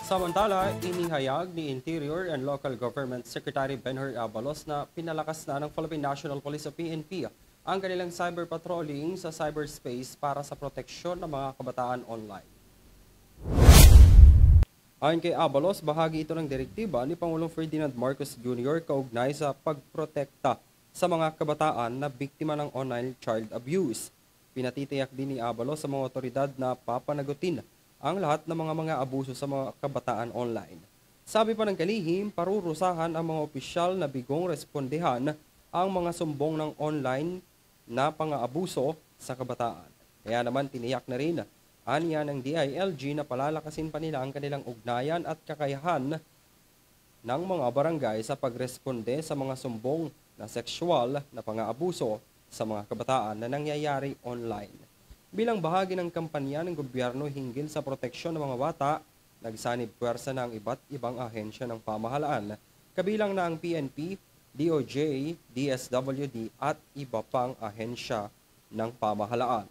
Samantala, inihayag ni Interior and Local Government Secretary Benhur Abalos na pinalakas na ng Philippine National Police o PNP ang kanilang cyber patrolling sa cyberspace para sa proteksyon ng mga kabataan online. Ayon kay Abalos, bahagi ito ng direktiba ni Pangulong Ferdinand Marcos Jr. kaugnay sa pagprotekta sa mga kabataan na biktima ng online child abuse. Pinatitiyak din ni Abalos sa mga otoridad na papanagutin ang lahat ng mga abuso sa mga kabataan online. Sabi pa ng kalihim, parurusahan ang mga opisyal na bigong respondehan ang mga sumbong ng online na pang-aabuso sa kabataan. Kaya naman tiniyak na rin aniya ng DILG na palalakasin pa nila ang kanilang ugnayan at kakayahan ng mga barangay sa pagresponde sa mga sumbong na sexual na pang-aabuso sa mga kabataan na nangyayari online. Bilang bahagi ng kampanya ng gobyerno hinggil sa proteksyon ng mga bata, nagsanib puwersa na ang iba't ibang ahensya ng pamahalaan, kabilang na ang PNP, DOJ, DSWD at iba pang ahensya ng pamahalaan.